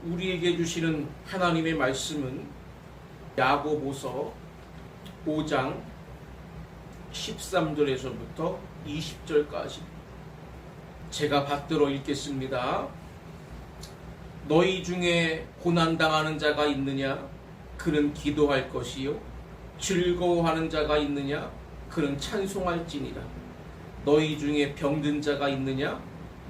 우리에게 주시는 하나님의 말씀은 야고보서 5장 13절에서부터 20절까지 제가 받들어 읽겠습니다. 너희 중에 고난당하는 자가 있느냐? 그는 기도할 것이요. 즐거워하는 자가 있느냐? 그는 찬송할지니라. 너희 중에 병든 자가 있느냐?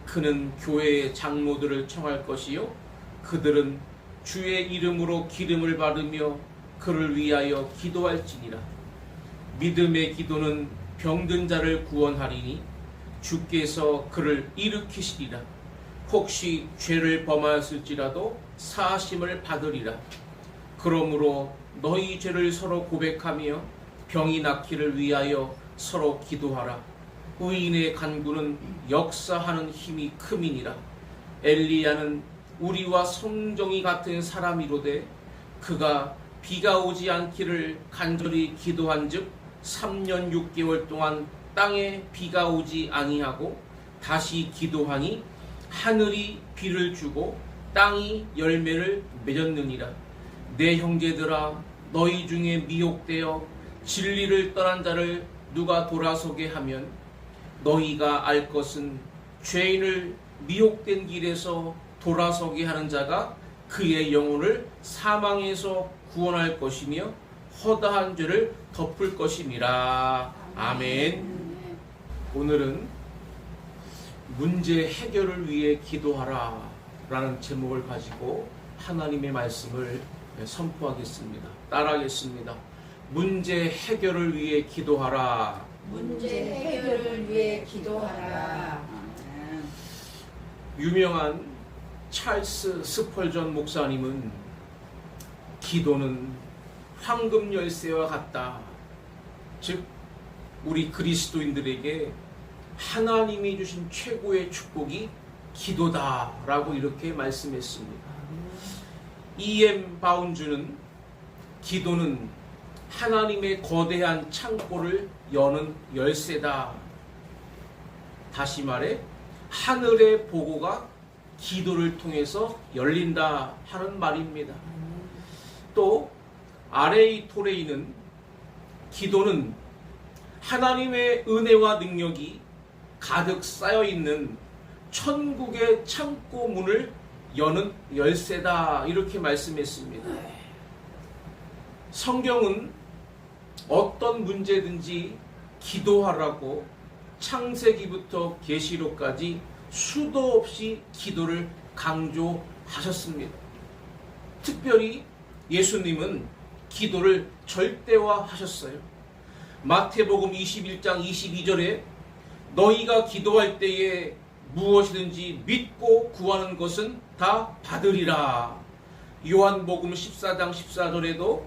그는 교회의 장로들을 청할 것이요. 그들은 주의 이름으로 기름을 바르며 그를 위하여 기도할지니라. 믿음의 기도는 병든 자를 구원하리니 주께서 그를 일으키시리라. 혹시 죄를 범하였을지라도 사하심을 받으리라. 그러므로 너희 죄를 서로 고백하며 병이 낫기를 위하여 서로 기도하라. 의인의 간구는 역사하는 힘이 큼이니라. 엘리야는 우리와 성정이 같은 사람이로되 그가 비가 오지 않기를 간절히 기도한즉 3년 6개월 동안 땅에 비가 오지 아니하고 다시 기도하니 하늘이 비를 주고 땅이 열매를 맺었느니라. 내 형제들아, 너희 중에 미혹되어 진리를 떠난 자를 누가 돌아서게 하면 너희가 알 것은 죄인을 미혹된 길에서 돌아서게 하는 자가 그의 영혼을 사망에서 구원할 것이며 허다한 죄를 덮을 것임이라. 아멘. 오늘은 문제 해결을 위해 기도하라 라는 제목을 가지고 하나님의 말씀을 선포하겠습니다. 따라하겠습니다. 문제 해결을 위해 기도하라. 문제 해결을 위해 기도하라. 유명한 찰스 스펄전 목사님은 기도는 황금 열쇠와 같다. 즉 우리 그리스도인들에게 하나님이 주신 최고의 축복이 기도다라고 이렇게 말씀했습니다. E.M. 바운주는 기도는 하나님의 거대한 창고를 여는 열쇠다. 다시 말해 하늘의 보고가 기도를 통해서 열린다 하는 말입니다. 또 R.A. 토레이는 기도는 하나님의 은혜와 능력이 가득 쌓여있는 천국의 창고 문을 여는 열쇠다 이렇게 말씀했습니다. 성경은 어떤 문제든지 기도하라고 창세기부터 계시록까지 수도 없이 기도를 강조하셨습니다. 특별히 예수님은 기도를 절대화하셨어요. 마태복음 21장 22절에 너희가 기도할 때에 무엇이든지 믿고 구하는 것은 다 받으리라. 요한복음 14장 14절에도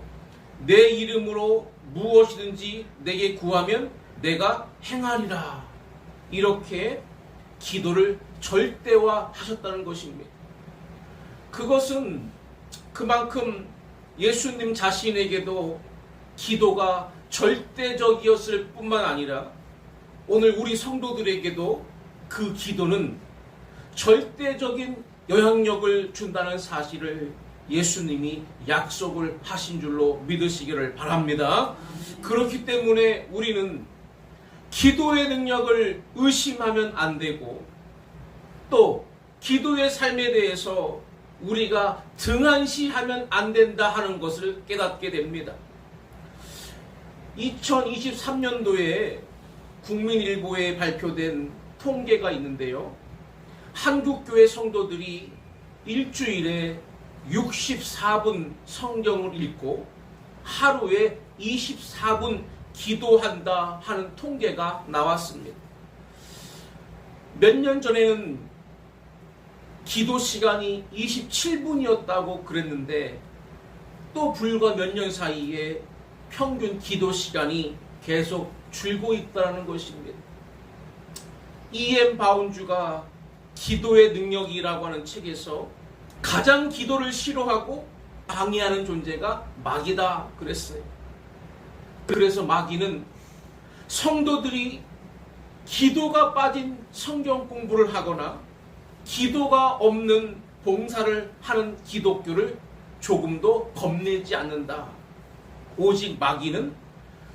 내 이름으로 무엇이든지 내게 구하면 내가 행하리라. 이렇게 기도를 절대화하셨다는 것입니다. 그것은 그만큼 예수님 자신에게도 기도가 절대적이었을 뿐만 아니라 오늘 우리 성도들에게도 그 기도는 절대적인 영향력을 준다는 사실을 예수님이 약속을 하신 줄로 믿으시기를 바랍니다. 그렇기 때문에 우리는 기도의 능력을 의심하면 안 되고 또 기도의 삶에 대해서 우리가 등한시하면 안 된다 하는 것을 깨닫게 됩니다. 2023년도에 국민일보에 발표된 통계가 있는데요. 한국교회 성도들이 일주일에 64분 성경을 읽고 하루에 24분 기도한다 하는 통계가 나왔습니다. 몇 년 전에는 기도 시간이 27분이었다고 그랬는데 또 불과 몇 년 사이에 평균 기도 시간이 계속 줄고 있다는 것입니다. E.M. 바운주가 기도의 능력이라고 하는 책에서 가장 기도를 싫어하고 방해하는 존재가 마귀다 그랬어요. 그래서 마귀는 성도들이 기도가 빠진 성경 공부를 하거나 기도가 없는 봉사를 하는 기독교를 조금도 겁내지 않는다. 오직 마귀는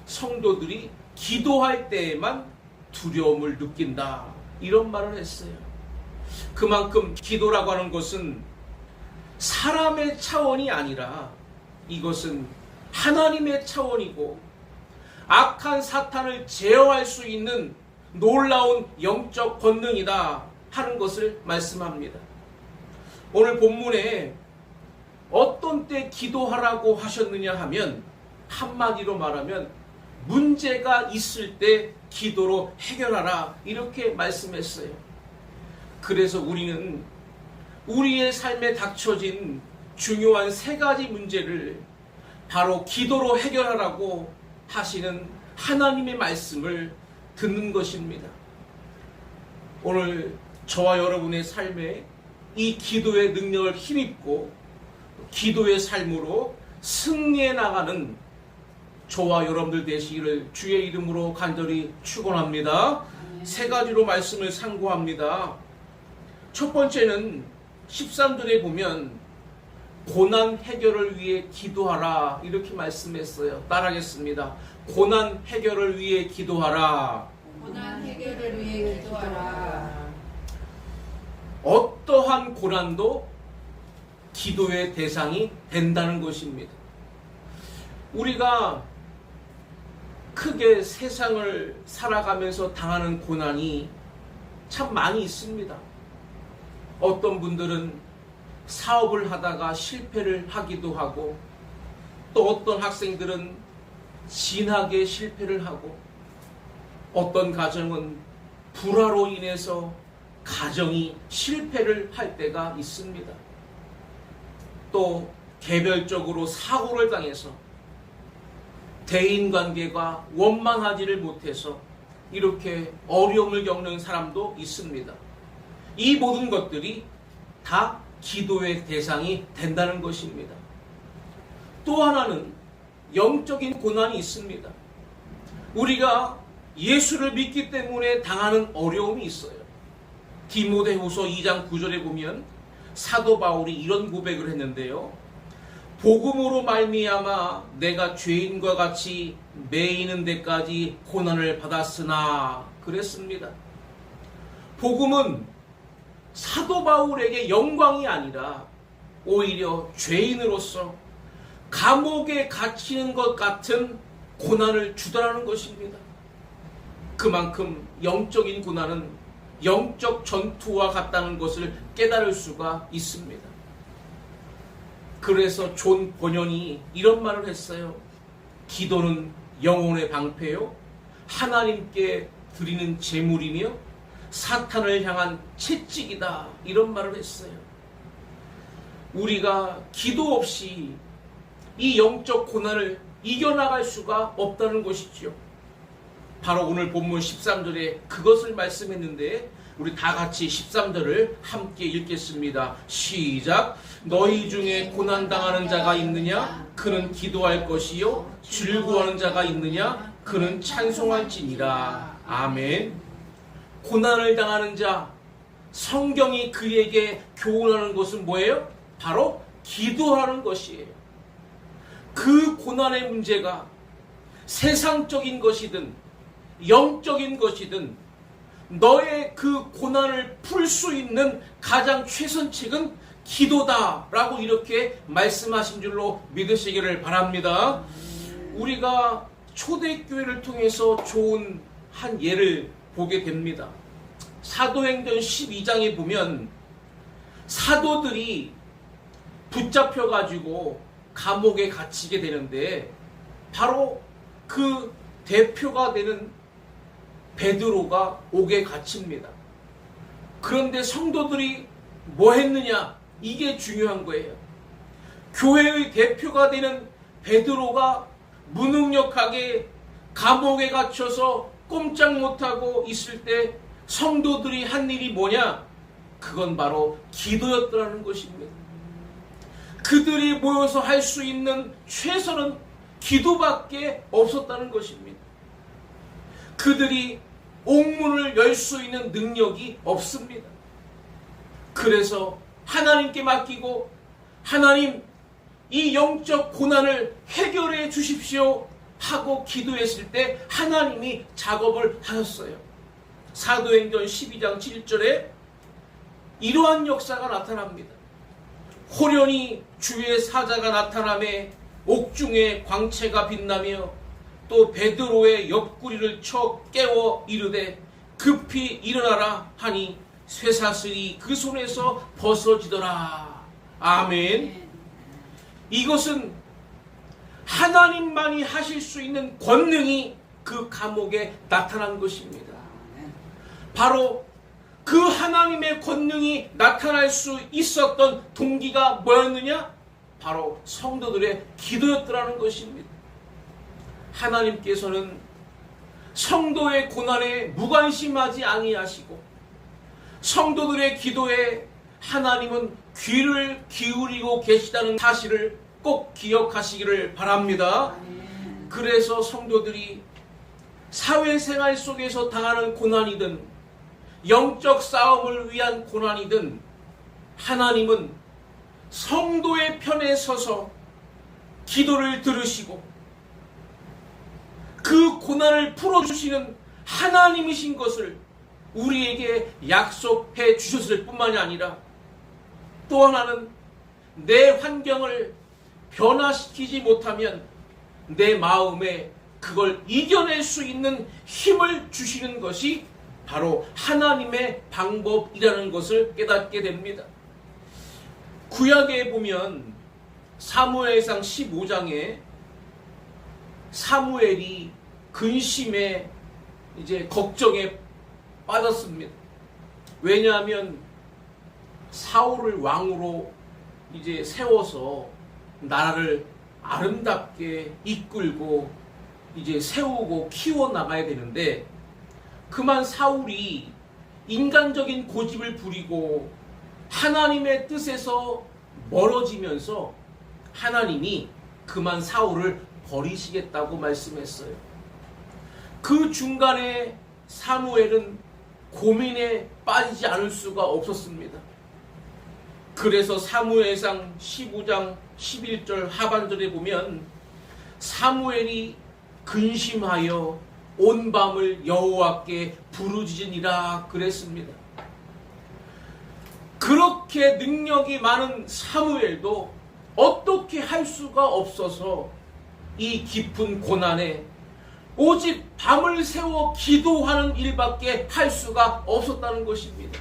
성도들이 기도할 때에만 두려움을 느낀다. 이런 말을 했어요. 그만큼 기도라고 하는 것은 사람의 차원이 아니라 이것은 하나님의 차원이고 악한 사탄을 제어할 수 있는 놀라운 영적 권능이다 하는 것을 말씀합니다. 오늘 본문에 어떤 때 기도하라고 하셨느냐 하면 한마디로 말하면 문제가 있을 때 기도로 해결하라 이렇게 말씀했어요. 그래서 우리는 우리의 삶에 닥쳐진 중요한 3가지 문제를 바로 기도로 해결하라고 하시는 하나님의 말씀을 듣는 것입니다. 오늘 저와 여러분의 삶에 이 기도의 능력을 힘입고 기도의 삶으로 승리해 나가는 저와 여러분들 되시기를 주의 이름으로 간절히 축원합니다. 3가지로 말씀을 상고합니다. 첫 번째는 13절에 보면 고난 해결을 위해 기도하라 이렇게 말씀했어요. 따라하겠습니다. 고난 해결을 위해 기도하라. 고난 해결을 위해 기도하라. 어떠한 고난도 기도의 대상이 된다는 것입니다. 우리가 크게 세상을 살아가면서 당하는 고난이 참 많이 있습니다. 어떤 분들은 사업을 하다가 실패를 하기도 하고 또 어떤 학생들은 진학에 실패를 하고 어떤 가정은 불화로 인해서 가정이 실패를 할 때가 있습니다. 또 개별적으로 사고를 당해서 대인관계가 원만하지를 못해서 이렇게 어려움을 겪는 사람도 있습니다. 이 모든 것들이 다 기도의 대상이 된다는 것입니다. 또 하나는 영적인 고난이 있습니다. 우리가 예수를 믿기 때문에 당하는 어려움이 있어요. 디모데후서 2장 9절에 보면 사도 바울이 이런 고백을 했는데요. 복음으로 말미암아 내가 죄인과 같이 매이는 데까지 고난을 받았으나 그랬습니다. 복음은 사도 바울에게 영광이 아니라 오히려 죄인으로서 감옥에 갇히는 것 같은 고난을 주더라는 것입니다. 그만큼 영적인 고난은 영적 전투와 같다는 것을 깨달을 수가 있습니다. 그래서 존 번연이 이런 말을 했어요. 기도는 영혼의 방패요 하나님께 드리는 제물이며 사탄을 향한 채찍이다 이런 말을 했어요. 우리가 기도 없이 이 영적 고난을 이겨나갈 수가 없다는 것이지요. 바로 오늘 본문 13절에 그것을 말씀했는데 우리 다 같이 13절을 함께 읽겠습니다. 시작. 너희 중에 고난당하는 자가 있느냐? 그는 기도할 것이요. 즐거워하는 자가 있느냐? 그는 찬송할지니라. 아멘. 고난을 당하는 자, 성경이 그에게 교훈하는 것은 뭐예요? 바로 기도하는 것이에요. 그 고난의 문제가 세상적인 것이든 영적인 것이든 너의 그 고난을 풀 수 있는 가장 최선책은 기도다라고 이렇게 말씀하신 줄로 믿으시기를 바랍니다. 우리가 초대교회를 통해서 좋은 한 예를 보게 됩니다. 사도행전 12장에 보면 사도들이 붙잡혀가지고 감옥에 갇히게 되는데 바로 그 대표가 되는 베드로가 옥에 갇힙니다. 그런데 성도들이 뭐 했느냐? 이게 중요한 거예요. 교회의 대표가 되는 베드로가 무능력하게 감옥에 갇혀서 꼼짝 못하고 있을 때 성도들이 한 일이 뭐냐? 그건 바로 기도였더라는 것입니다. 그들이 모여서 할 수 있는 최선은 기도밖에 없었다는 것입니다. 그들이 옥문을 열 수 있는 능력이 없습니다. 그래서 하나님께 맡기고 하나님 이 영적 고난을 해결해 주십시오 하고 기도했을 때 하나님이 작업을 하셨어요. 사도행전 12장 7절에 이러한 역사가 나타납니다. 호련히 주의 사자가 나타나매 옥중에 광채가 빛나며 또 베드로의 옆구리를 쳐 깨워 이르되 급히 일어나라 하니 쇠사슬이 그 손에서 벗어지더라. 아멘. 이것은 하나님만이 하실 수 있는 권능이 그 감옥에 나타난 것입니다. 바로 그 하나님의 권능이 나타날 수 있었던 동기가 뭐였느냐? 바로 성도들의 기도였더라는 것입니다. 하나님께서는 성도의 고난에 무관심하지 아니하시고 성도들의 기도에 하나님은 귀를 기울이고 계시다는 사실을 꼭 기억하시기를 바랍니다. 그래서 성도들이 사회생활 속에서 당하는 고난이든 영적 싸움을 위한 고난이든 하나님은 성도의 편에 서서 기도를 들으시고 그 고난을 풀어주시는 하나님이신 것을 우리에게 약속해 주셨을 뿐만이 아니라 또 하나는 내 환경을 변화시키지 못하면 내 마음에 그걸 이겨낼 수 있는 힘을 주시는 것이 바로 하나님의 방법이라는 것을 깨닫게 됩니다. 구약에 보면 사무엘상 15장에 사무엘이 근심에 이제 걱정에 빠졌습니다. 왜냐하면 사울을 왕으로 이제 세워서 나라를 아름답게 이끌고 이제 세우고 키워 나가야 되는데 그만 사울이 인간적인 고집을 부리고 하나님의 뜻에서 멀어지면서 하나님이 그만 사울을 버리시겠다고 말씀했어요. 그 중간에 사무엘은 고민에 빠지지 않을 수가 없었습니다. 그래서 사무엘상 15장 11절 하반절에 보면 사무엘이 근심하여 온 밤을 여호와께 부르짖으니라 그랬습니다. 그렇게 능력이 많은 사무엘도 어떻게 할 수가 없어서 이 깊은 고난에 오직 밤을 새워 기도하는 일밖에 할 수가 없었다는 것입니다.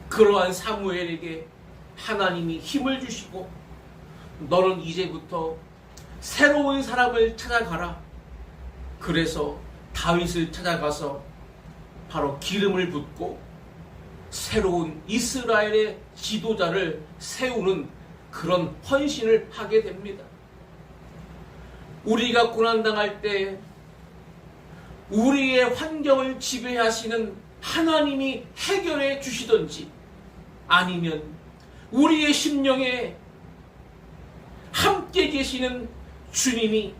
그러한 사무엘에게 하나님이 힘을 주시고 너는 이제부터 새로운 사람을 찾아가라. 그래서 다윗을 찾아가서 바로 기름을 붓고 새로운 이스라엘의 지도자를 세우는 그런 헌신을 하게 됩니다. 우리가 고난당할 때 우리의 환경을 지배하시는 하나님이 해결해 주시든지 아니면 우리의 심령에 함께 계시는 주님이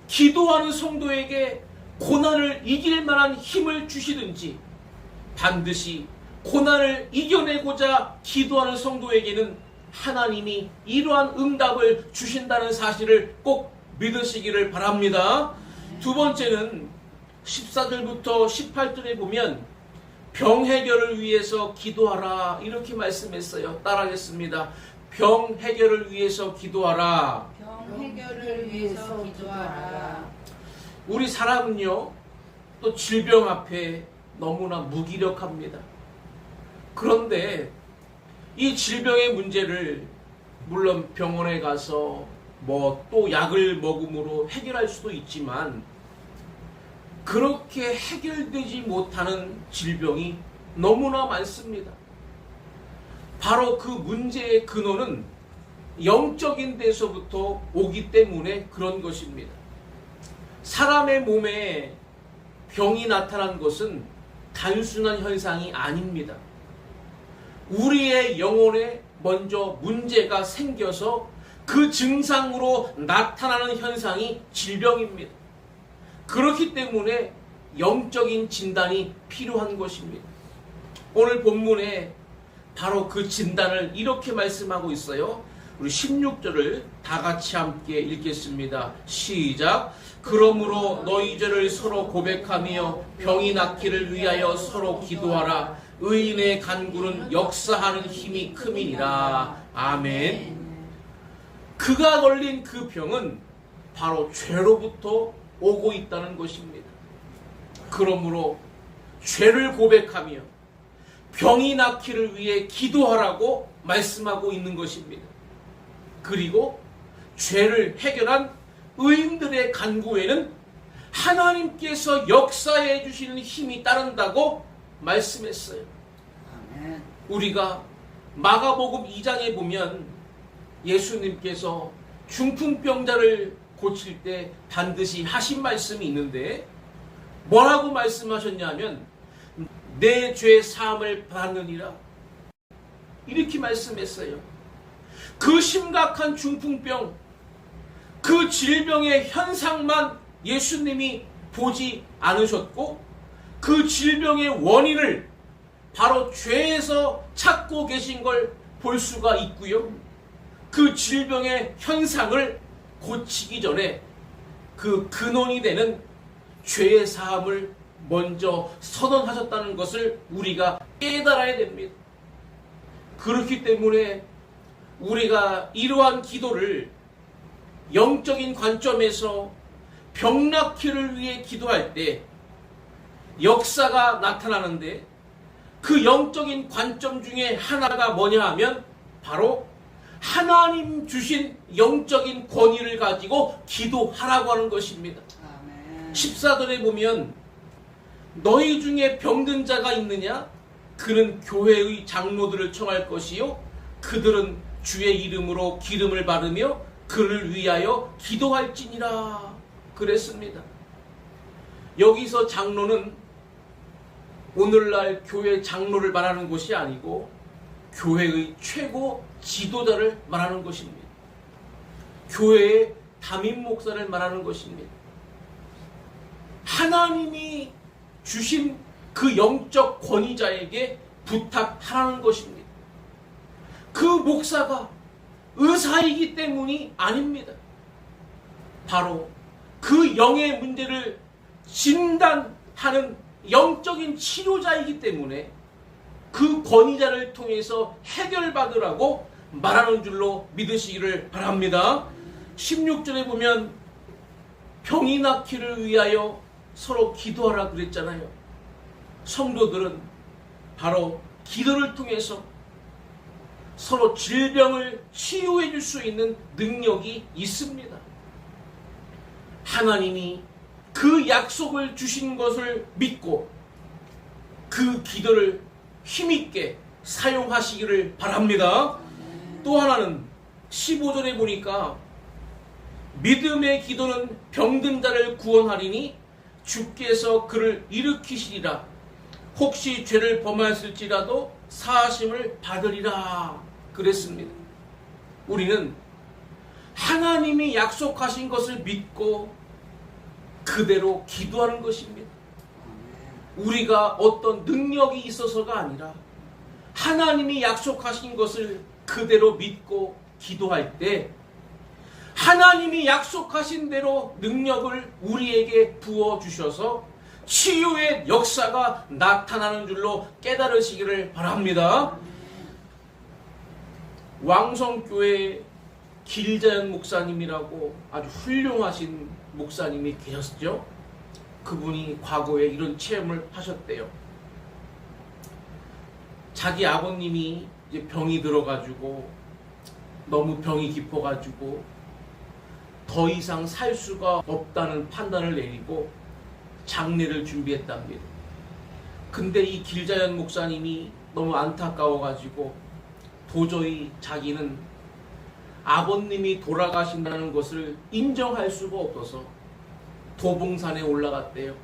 기도하는 성도에게 고난을 이길 만한 힘을 주시든지 반드시 고난을 이겨내고자 기도하는 성도에게는 하나님이 이러한 응답을 주신다는 사실을 꼭 믿으시기를 바랍니다. 두 번째는 14절부터 18절에 보면 병 해결을 위해서 기도하라 이렇게 말씀했어요. 따라하겠습니다. 병 해결을 위해서 기도하라. 병 해결을 위해서 기도하라. 우리 사람은요 또 질병 앞에 너무나 무기력합니다. 그런데 이 질병의 문제를 물론 병원에 가서 뭐 또 약을 먹음으로 해결할 수도 있지만 그렇게 해결되지 못하는 질병이 너무나 많습니다. 바로 그 문제의 근원은 영적인 데서부터 오기 때문에 그런 것입니다. 사람의 몸에 병이 나타난 것은 단순한 현상이 아닙니다. 우리의 영혼에 먼저 문제가 생겨서 그 증상으로 나타나는 현상이 질병입니다. 그렇기 때문에 영적인 진단이 필요한 것입니다. 오늘 본문에 바로 그 진단을 이렇게 말씀하고 있어요. 우리 16절을 다 같이 함께 읽겠습니다. 시작. 그러므로 너희 죄를 서로 고백하며 병이 낫기를 위하여 서로 기도하라. 의인의 간구는 역사하는 힘이 큼이니라. 아멘. 그가 걸린 그 병은 바로 죄로부터 오고 있다는 것입니다. 그러므로 죄를 고백하며 병이 낫기를 위해 기도하라고 말씀하고 있는 것입니다. 그리고 죄를 해결한 의인들의 간구에는 하나님께서 역사해 주시는 힘이 따른다고 말씀했어요. 아멘. 우리가 마가복음 2장에 보면 예수님께서 중풍병자를 고칠 때 반드시 하신 말씀이 있는데 뭐라고 말씀하셨냐면 내 죄 사함을 받느니라 이렇게 말씀했어요. 그 심각한 중풍병, 그 질병의 현상만 예수님이 보지 않으셨고 그 질병의 원인을 바로 죄에서 찾고 계신 걸 볼 수가 있고요. 그 질병의 현상을 고치기 전에 그 근원이 되는 죄의 사함을 먼저 선언하셨다는 것을 우리가 깨달아야 됩니다. 그렇기 때문에 우리가 이러한 기도를 영적인 관점에서 병 낫기를 위해 기도할 때 역사가 나타나는데 그 영적인 관점 중에 하나가 뭐냐 하면 바로 하나님 주신 영적인 권위를 가지고 기도하라고 하는 것입니다. 아멘. 14절에 보면 너희 중에 병든 자가 있느냐? 그는 교회의 장로들을 청할 것이요 그들은 주의 이름으로 기름을 바르며 그를 위하여 기도할지니라 그랬습니다. 여기서 장로는 오늘날 교회 장로를 말하는 것이 아니고 교회의 최고 지도자를 말하는 것입니다. 교회의 담임 목사를 말하는 것입니다. 하나님이 주신 그 영적 권위자에게 부탁하라는 것입니다. 그 목사가 의사이기 때문이 아닙니다. 바로 그 영의 문제를 진단하는 영적인 치료자이기 때문에 그 권위자를 통해서 해결받으라고 말하는 줄로 믿으시기를 바랍니다. 16절에 보면 병이 낫기를 위하여 서로 기도하라 그랬잖아요. 성도들은 바로 기도를 통해서 서로 질병을 치유해 줄 수 있는 능력이 있습니다. 하나님이 그 약속을 주신 것을 믿고 그 기도를 힘있게 사용하시기를 바랍니다. 또 하나는 15절에 보니까 믿음의 기도는 병든 자를 구원하리니 주께서 그를 일으키시리라. 혹시 죄를 범하였을지라도 사하심을 받으리라 그랬습니다. 우리는 하나님이 약속하신 것을 믿고 그대로 기도하는 것입니다. 우리가 어떤 능력이 있어서가 아니라 하나님이 약속하신 것을 그대로 믿고 기도할 때 하나님이 약속하신 대로 능력을 우리에게 부어주셔서 치유의 역사가 나타나는 줄로 깨달으시기를 바랍니다. 왕성교회 길자연 목사님이라고 아주 훌륭하신 목사님이 계셨죠. 그분이 과거에 이런 체험을 하셨대요. 자기 아버님이 이제 병이 들어가지고 너무 병이 깊어가지고 더 이상 살 수가 없다는 판단을 내리고 장례를 준비했답니다. 근데 이 길자연 목사님이 너무 안타까워가지고 도저히 자기는 아버님이 돌아가신다는 것을 인정할 수가 없어서 도봉산에 올라갔대요.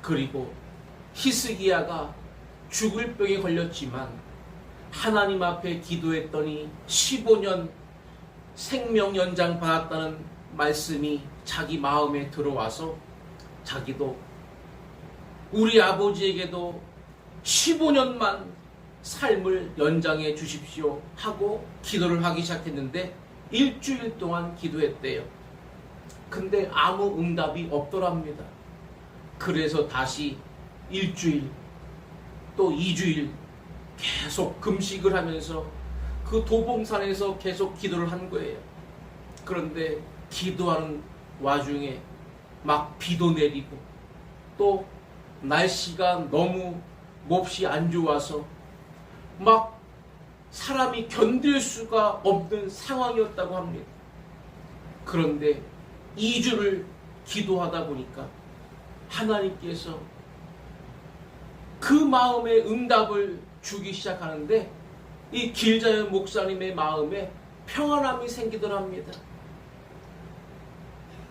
그리고 히스기야가 죽을 병에 걸렸지만 하나님 앞에 기도했더니 15년 생명 연장 받았다는 말씀이 자기 마음에 들어와서 자기도 우리 아버지에게도 15년만 삶을 연장해 주십시오 하고 기도를 하기 시작했는데 일주일 동안 기도했대요. 근데 아무 응답이 없더랍니다. 그래서 다시 일주일 또 2주일 계속 금식을 하면서 그 도봉산에서 계속 기도를 한 거예요. 그런데 기도하는 와중에 막 비도 내리고 또 날씨가 너무 몹시 안 좋아서 막 사람이 견딜 수가 없는 상황이었다고 합니다. 그런데 2주를 기도하다 보니까 하나님께서 그 마음의 응답을 주기 시작하는데 이 길자연 목사님의 마음에 평안함이 생기더랍니다.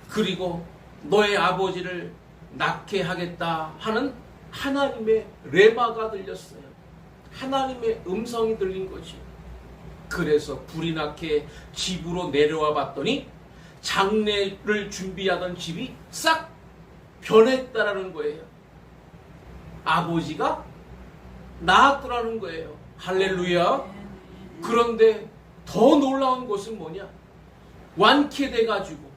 그리고 너의 아버지를 낳게 하겠다 하는 하나님의 레마가 들렸어요. 하나님의 음성이 들린 거지. 그래서 불이 나게 집으로 내려와 봤더니 장례를 준비하던 집이 싹 변했다라는 거예요. 아버지가 나았더라는 거예요. 할렐루야. 그런데 더 놀라운 것은 뭐냐? 완쾌돼가지고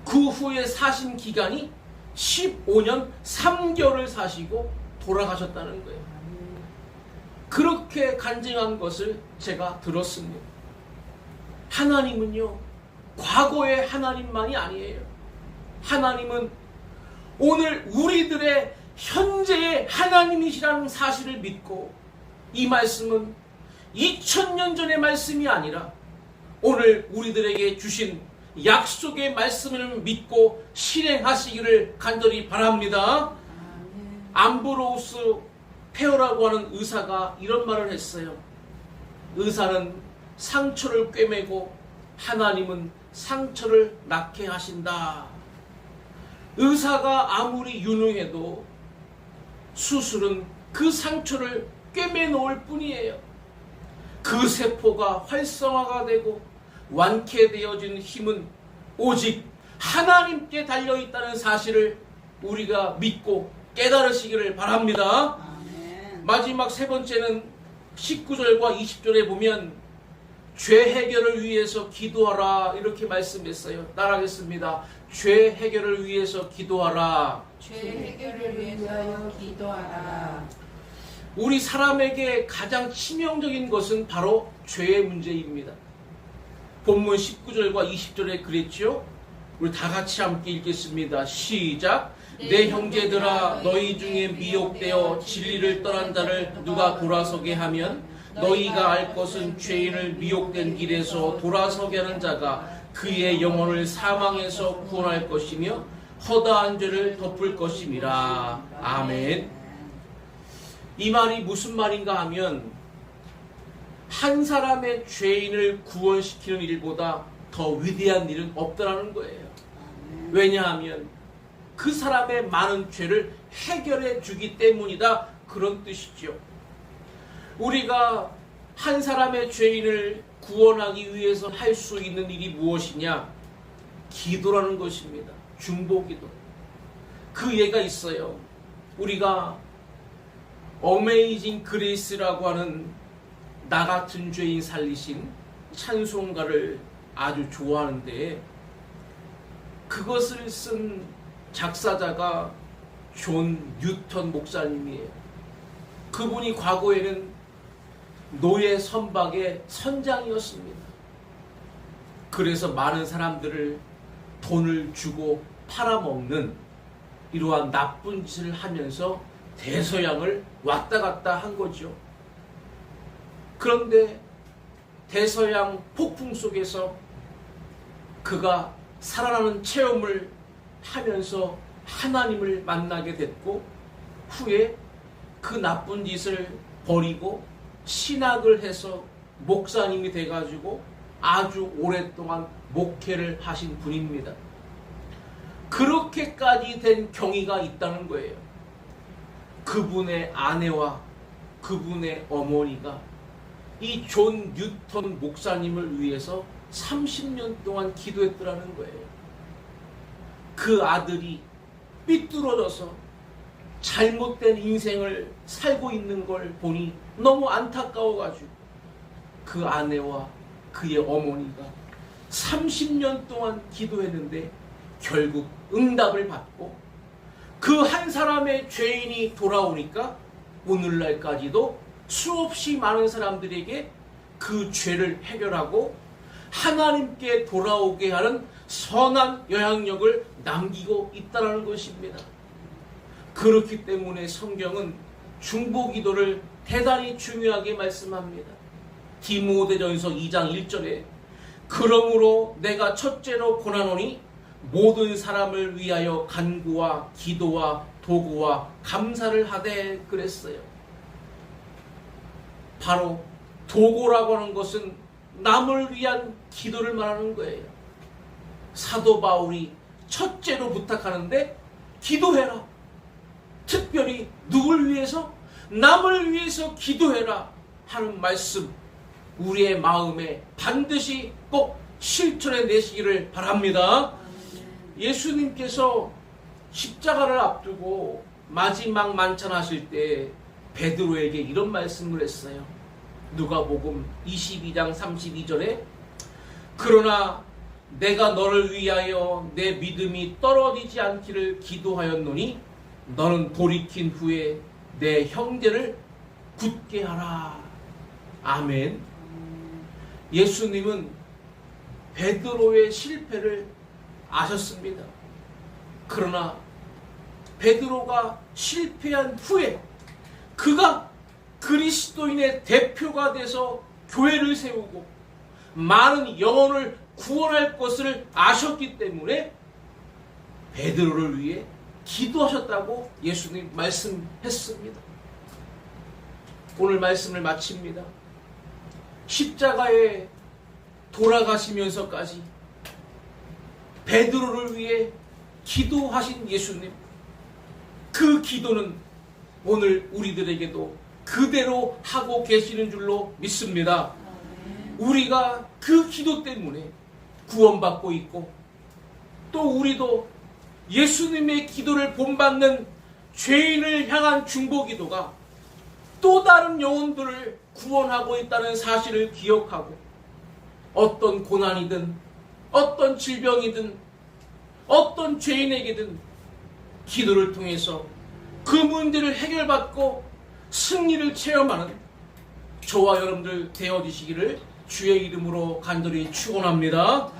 그 후에 사신 기간이 15년 3개월을 사시고 돌아가셨다는 거예요. 그렇게 간증한 것을 제가 들었습니다. 하나님은요, 과거의 하나님만이 아니에요. 하나님은 오늘 우리들의 현재의 하나님이시라는 사실을 믿고 이 말씀은 2000년 전의 말씀이 아니라 오늘 우리들에게 주신 약속의 말씀을 믿고 실행하시기를 간절히 바랍니다. 암브로우스 페어라고 하는 의사가 이런 말을 했어요. 의사는 상처를 꿰매고 하나님은 상처를 낫게 하신다. 의사가 아무리 유능해도 수술은 그 상처를 꿰매 놓을 뿐이에요. 그 세포가 활성화가 되고 완쾌되어진 힘은 오직 하나님께 달려있다는 사실을 우리가 믿고 깨달으시기를 바랍니다. 아멘. 마지막 세 번째는 19절과 20절에 보면 죄 해결을 위해서 기도하라 이렇게 말씀했어요. 따라하겠습니다. 죄 해결을 위해서 기도하라. 죄 해결을 위해서 기도하라. 우리 사람에게 가장 치명적인 것은 바로 죄의 문제입니다. 본문 19절과 20절에 그랬죠? 우리 다 같이 함께 읽겠습니다. 시작. 내 형제들아, 너희 중에 미혹되어 진리를 떠난 자를 누가 돌아서게 하면 너희가 알 것은 죄인을 미혹된 길에서 돌아서게 하는 자가 그의 영혼을 사망에서 구원할 것이며 허다한 죄를 덮을 것임이라. 아멘. 이 말이 무슨 말인가 하면 한 사람의 죄인을 구원시키는 일보다 더 위대한 일은 없다라는 거예요. 왜냐하면 그 사람의 많은 죄를 해결해 주기 때문이다. 그런 뜻이죠. 우리가 한 사람의 죄인을 구원하기 위해서 할 수 있는 일이 무엇이냐? 기도라는 것입니다. 중보기도. 그 예가 있어요. 우리가 어메이징 그레이스라고 하는 나 같은 죄인 살리신 찬송가를 아주 좋아하는데 그것을 쓴 작사자가 존 뉴턴 목사님이에요. 그분이 과거에는 노예 선박의 선장이었습니다. 그래서 많은 사람들을 돈을 주고 팔아먹는 이러한 나쁜 짓을 하면서 대서양을 왔다 갔다 한 거죠. 그런데 대서양 폭풍 속에서 그가 살아나는 체험을 하면서 하나님을 만나게 됐고 후에 그 나쁜 짓을 버리고 신학을 해서 목사님이 돼가지고 아주 오랫동안 목회를 하신 분입니다. 그렇게까지 된 경위가 있다는 거예요. 그분의 아내와 그분의 어머니가 이 존 뉴턴 목사님을 위해서 30년 동안 기도했더라는 거예요. 그 아들이 삐뚤어져서 잘못된 인생을 살고 있는 걸 보니 너무 안타까워가지고 그 아내와 그의 어머니가 30년 동안 기도했는데 결국 응답을 받고 그 한 사람의 죄인이 돌아오니까 오늘날까지도 수없이 많은 사람들에게 그 죄를 해결하고 하나님께 돌아오게 하는 선한 영향력을 남기고 있다는 것입니다. 그렇기 때문에 성경은 중보기도를 대단히 중요하게 말씀합니다. 디모데전서 2장 1절에 그러므로 내가 첫째로 권하노니 모든 사람을 위하여 간구와 기도와 도구와 감사를 하되 그랬어요. 바로 도구라고 하는 것은 남을 위한 기도를 말하는 거예요. 사도 바울이 첫째로 부탁하는데 기도해라. 특별히 누굴 위해서? 남을 위해서 기도해라 하는 말씀, 우리의 마음에 반드시 꼭 실천해 내시기를 바랍니다. 예수님께서 십자가를 앞두고 마지막 만찬하실 때 베드로에게 이런 말씀을 했어요. 누가복음 22장 32절에 그러나 내가 너를 위하여 내 믿음이 떨어지지 않기를 기도하였노니 너는 돌이킨 후에 내 형제를 굳게 하라. 아멘. 예수님은 베드로의 실패를 아셨습니다. 그러나 베드로가 실패한 후에 그가 그리스도인의 대표가 돼서 교회를 세우고 많은 영혼을 구원할 것을 아셨기 때문에 베드로를 위해 기도하셨다고 예수님 말씀했습니다. 오늘 말씀을 마칩니다. 십자가에 돌아가시면서까지 베드로를 위해 기도하신 예수님, 그 기도는 오늘 우리들에게도 그대로 하고 계시는 줄로 믿습니다. 우리가 그 기도 때문에 구원받고 있고 또 우리도 예수님의 기도를 본받는 죄인을 향한 중보기도가 또 다른 영혼들을 구원하고 있다는 사실을 기억하고 어떤 고난이든 어떤 질병이든 어떤 죄인에게든 기도를 통해서 그 문제를 해결받고 승리를 체험하는 저와 여러분들 되어지시기를 주의 이름으로 간절히 축원합니다.